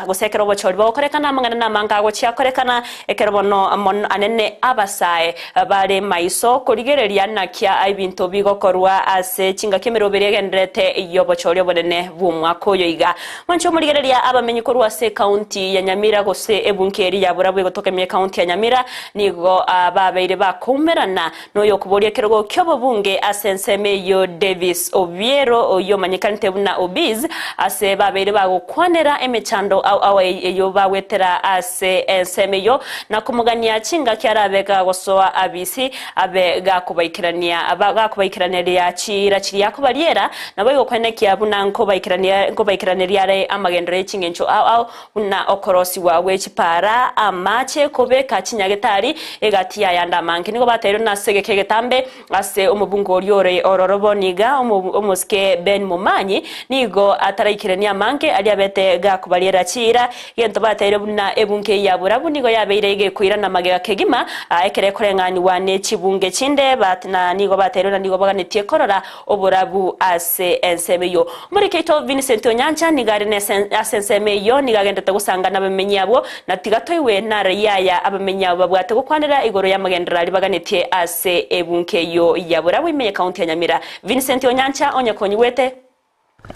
gusekera bochori bakorekana mangana na manga gochia korekana ekerobono anene abasae bare maiso kurigereria nakia ibintu bigokorwa ase chinga kemerobere gendrete iyo bochori bonene bumwako yoiga mancho murigereria abamenyi korwa se county ya Nyamira gose ebunkeri ya Borabu gotoka me county ya Nyamira nigo ababeire bakumerana noyo kuboria kerogo kyobo bunge asenseme yo Davis Obiero oyo manyikante buna obiz ase babeire bagukwanera emechando au eyo bawetera ase enseme yo na kumugania chinga kyarabega gosoa abisi abega kubaikirania chira chiri yakubariera nabo yokwenekia buna nkobaikirania amagendere chingencho au una okorosi wawe chipara amache kobeka chinyagetari egatia yanda manki nigo batero na segeke getambe ase umubungo oryore ororoboniga umuske Ben Mumanyi nigo ataraikirania manke aliabete ga kubaliera chira yento batero buna ebunke ya Borabu nigo yabeirege kuirana magega kegima ekere korengani wane chibunge chinde batna nigo batero na nigo baganitie korora Borabu ase ensemeyo muri keto Vincent Onyancha nigarine asensemeyo nigagendete gusanga nabamenyi abo natigatoiwe na rayaya abamenyi abo babwate gukwanira igoro ya magendera ali baganitie ase ebunke yo ya Borabu imenye county ya Nyamira Vincent Onyancha onyakonyi wete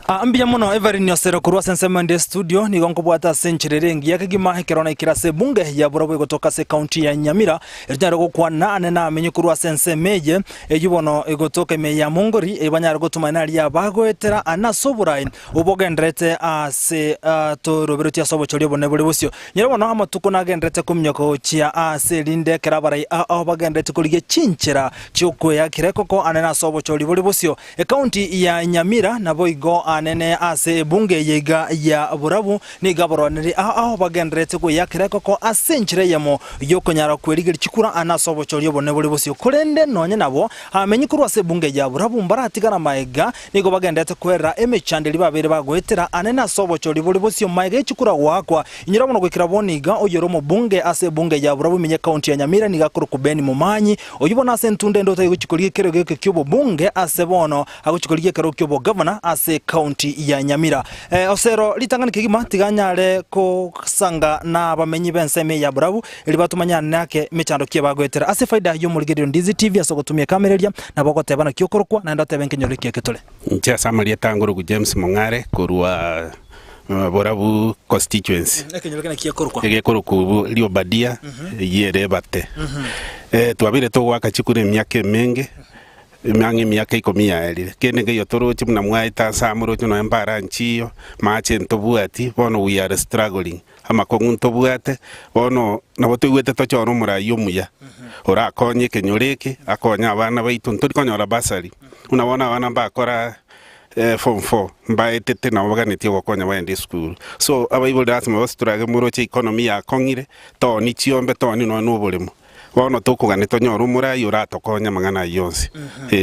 ambia muno Everin Yosero kurwa sensemende studio ni gonko bwata senchirerengi yakigima hekerona ikirase bunge ya Borabu gotoka se county ya Nyamira ejaro gukwana anena amenye kurwa sensemeje ejubono egotoka me ya Mongori ebanyaro gotuma ya bagoetera anasoburain ubogendrete ase to Roberto yasobo choribo nebule busyo nyirabono amatuko nagendrete kumnyoko chia ase linde kerabarai abagendrete kulige chinchera cyuko ya kirekoko anena sobo choribo busyo e county ya Nyamira nabo igo anene ase bunge yega ya Borabu ni gaboroneri aho bagendrete ko yakireko ko asenchire yamo yokonyara kwerigira chikura anasobo choriyo bone buri busi kurende nonye nabo amenyi kurwa ase bunge ya Borabu mbaratigana maega nigo bagendrete kwera emechandeli babere bagwetera anene asobo chori buri busi maega chikura wakwa inyirabono gwikira boniga oyoromo bunge ase bunge ya Borabu menye county ya Nyamira ni gakuru kubeni Mumanyi oyibona ase ntunde ndoto yiguchikuriye kero kyobo bunge ase bono aguchikuriye kero kyobo governor ase county ya Nyamira osero litangani kigima tiganyare ko sanga na bamenyi benseme ya Borabu ili batumanya nake mechando kiebagwetera ase faida yo muri Ndizi TV asogotumye kamereria na bokote bana kyokorokwa na ndate benkenyoreke ketole ntia samali tanguru James Mongare kurwa Borabu constituency ekenyoreke na kyokorokwa egekoroku lio badia yere bate twabire to waka chikure myake menge mangi miaka 10 kene yo toro chimna mwaita samuro chuno embara nchiyo mache ntobuati bono we are struggling ama kongun tobuate bono naboto wete to chono murayo muya ora konye kenyoreke akonya abana baitu nturi konyora basari unabona abana bakora form 4 mbaetete na baganetio gokonya baende school so abaibul das mo struggle muroche economy ya kongire to ni chiombe to ni no nubulimo wono tukugane tonyoru murayi uratokonya mangana yonse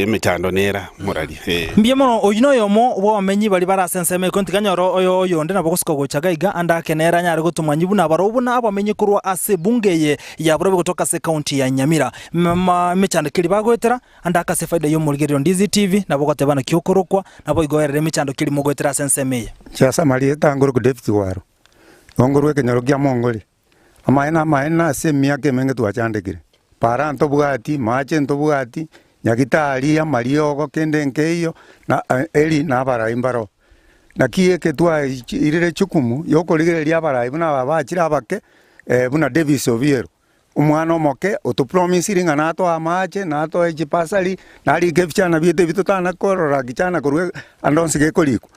mechando nera murali mbiemo oyino yomo bamenyi bali barasenseme kontikanyoro oyo nde nabogosiko gochagaiga anda kenera nyare gutumwa nyibuna barobuna abamenyi kurwa ase bunge ya Borabu kutoka se county ya Nyamira mechando kili bagwetera anda akase faida yo muri Ndizi TV nabogote bana kyokorokwa nabo igoerere mechando kili mogwetera senseme chasa mali tanguru ku David waro ngorwe kenyoro kya Mongoli amaena se miake menge tuachandekire para ntobugati mache ntobugati nyagitari ya mariogo kende nkeyo na eli na bara imbaro nakie ke twa irire chukumu yokoligereria bara ibuna babachira abake buna Davis Obiero umwana omoke otopromising anato amache nato ejipasali nari gefichana biete bitotana korora gichana korwe andonse gekoliku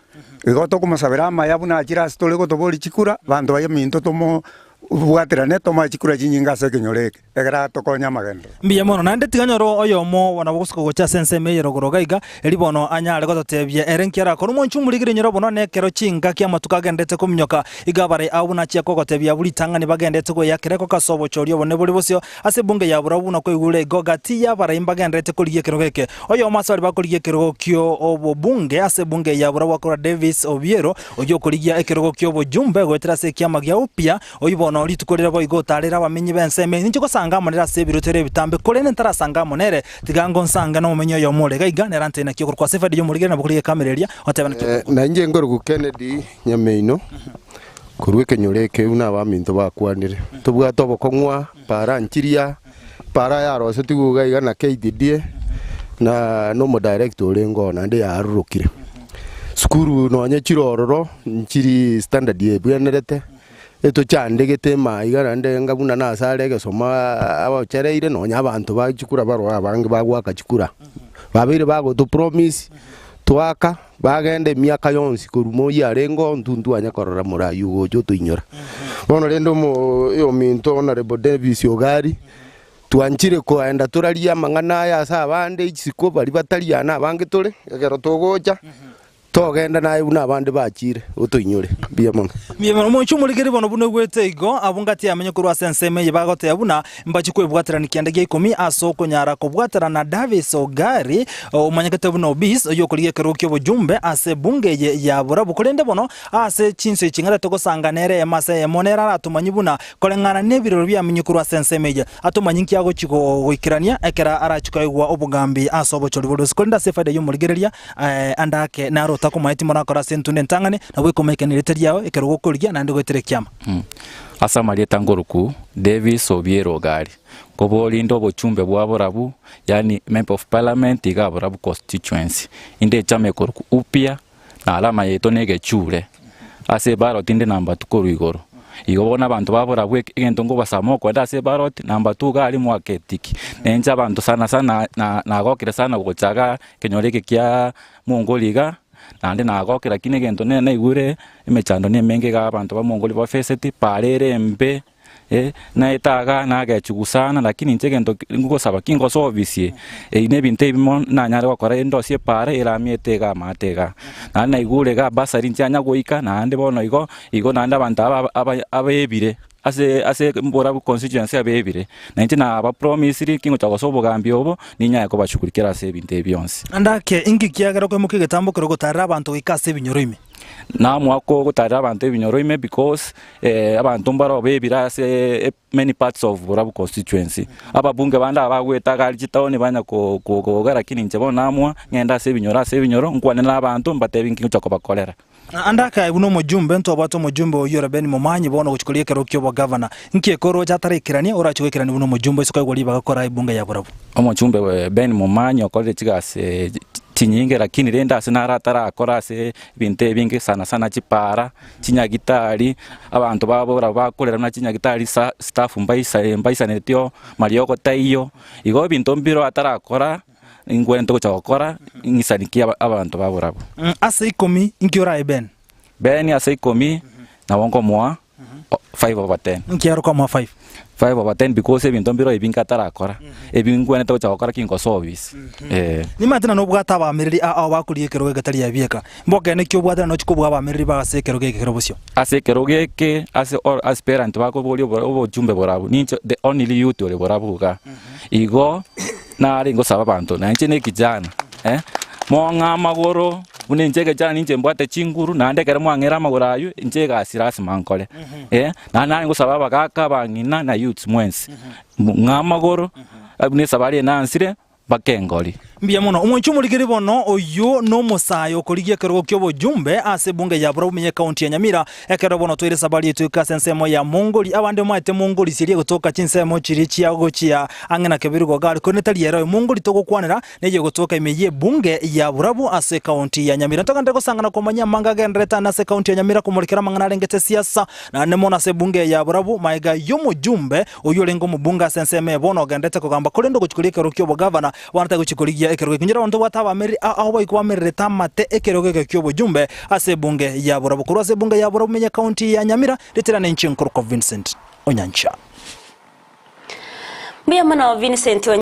igoto kumasabera amaya buna achira stole gotobori chikura bando bayaminto tomo Buatera neto machikura chinyinga sekenyoreke egara tokonya magendo mbiya mono nande tiganyoro oyomo wana bogosiko gocha senseme yerogorogaiga elibono anyare gototebye erenkiara kono monchu muligire nyoro bono nekero chinga kya matuka gendete kumnyoka igabare abuna chia kokotebya buli tangani bagendete ko yakireko kasobo chorio bone buli bosyo ase bunge ya Borabu na ko igure gogati ya bara imbagendete koliye kerogeke oyo masari bakoliye keroko kyo obo bunge ase bunge ya Borabu akora Davis Obiero oyo koliye ekeroko kyo bo jumbe gwetera se kya magya upia oyibono litukorera bo igotarera bamenyi benseme nincho kosanga monera se birotere bitambe kolene ntarasanga monere tigango nsanga no menyo yo mole gaiga nerante na kyo kwa sefa yo muligera na bukuriye kamereria otebana na nje ngoro ku Kennedy Nyameino kurwe kenyureke una ba minto bakwanire tubwa tobo kongwa para nchiria para yaro se tiguga igana KDD na no mo director rengo na ndi yarurukire skuru no nya chirororo nchiri standard ye bwenerete eto chandegete ma igana nde ngabuna na sare gesoma abachereire no nya abantu bachikura baro abange bagwaka chikura babire bago to promise twaka bagende miaka yonsi kurumo ya rengo ntuntu anyakorora murayu gojo tuinyora bono rendo mo yo minto na rebo Davis Ogari twanchire ko enda turaria mangana ya sa bande ikisiko bari batariana bange tore egero togoja togenda naye una bande bachire utuinyore bia mama mo chumurigeri bono buno gwete igo abungati amenye kurwa senseme yebagote yabuna mbachi kwebwaterana kiandege 10 asoko nyara kubwaterana Davis Ogari umanyakete buno bis yo kuriye kerokyo bujumbe ase bunge ya Borabu kolende bono ase chinse chingara togosanganere emase emonera atumanyi buna kolengana nebiroro bya amenye kurwa senseme atumanyi nkiago chiko goikirania ekera arachiko igwa obugambi asobo cholibodo skolenda sefade yo murigereria andake naro takumaiti mona kora sentune ntangane na we komekenirete yao ekerogo kuriya nandi gwetere kyama asa marieta ngoruku Davis Obiero Ogari koboli ndo bochumbe bwa Borabu yani member of parliament iga Borabu constituency inde chame koruku upia na alama yeto nege chure ase baro tinde namba tukuru igoro igobona abantu ba Borabu egento ngo basamo kwenda ase baro namba 2 gali mwaketiki nenja abantu sana na gokire sana gochaga kenyoreke kya mongoliga nande nagokera kine gento nene igure emechando ne menge ga abantu ba mongoli ba feseti parere mbe na itaga nagechugusana lakini nche gento ngo saba kingo service ine binte bimo na nyare wakora endo sie pare iramiete ga matega na igure ga basari nchanya goika nande bono igo nande abantu abebire ase Borabu constituency abebire na ntina aba promise kingo chagosobo gambi obo ninya yako bashukurikira ase binte byonse andake ingi kiagero ko muke getambo kero gotara abantu ikase binyoroime na mwako gotara abantu binyoroime because abantu mbaro bebira ase many parts of Borabu constituency ababunge banda abagweta gali chitawoni banya ko gara kininche bonamwa ngenda ase binyoro nkwane na abantu mbatebi kingo chakobakolera andaka uno mujumbe nto abato mujumbe oyora beni mumanyi bono guchikuliye kero kyo bo governor nke koro cyatarikirani urachikirani uno mujumbe suka goli bagakora ibunga ya Borabu omujumbe beni mumanyi okore chigase tinyinge lakini renda asinara atara akora ase binte binge sana chipara chinyagitari abantu babora bakolera na chinyagitari staff mbaisa netyo marioko taiyo igo binto mbiro atara akora ingwene to chakora ngisanikia abantu ba Borabu ase 10 inkiora eben ase 10 na wongo mwa 5/10 nkiaro kama 5/10 because ebinto mbiro ebinka tarakora ebingwene to chakora kingo service ni matina no bwata ba meriri abakuriye kero gatari yabieka mboke ne kyo bwata no chikobwa ba meriri ba se kero kero busyo ase kero ke ase or aspirant bako boli obo jumbe Borabu ni the only youth ole Borabu ga igo na ringo saba bantu na nchene kijana monga magoro une ncheke jana nche mbwate chinguru na ndekere mwangera magoro ayu ncheka asirasi mankole na ngo saba bakaka bangina na youth mwensi ngamagoro abune sabali na ansire bakengoli mbia muno umwenchumurigiri bono oyo no musayo kuriye kero kyo bojumbe ase bunge ya Borabu menye county ya Nyamira ekero bono twire sabali yetu kasensemo ya Mongoli abande mwate Mongoli sirie gutoka chinsemo chirichi yago chia angena kebirugo gali konetali yero Mongoli togokwanira neje gutoka imeye bunge ya Borabu ase county ya Nyamira toka ndeko sangana komanya manga genreta na ase county ya Nyamira kumurikira mangana rengete siasa na nemona ase bunge ya Borabu maiga yomo jumbe oyo lengo mubunga senseme bono gendete kugamba kolendo guchikuliye kero kyo governor wanata guchikuliye ekero kinyira onto wataba meri aho ikwa meri tamate ekero kyo bujumbe ase bunge ya Borabu kurwa ase bunge ya Borabu menye county ya Nyamira litera nenchi Nkoroko Vincent Onyancha Mbia mana Vincent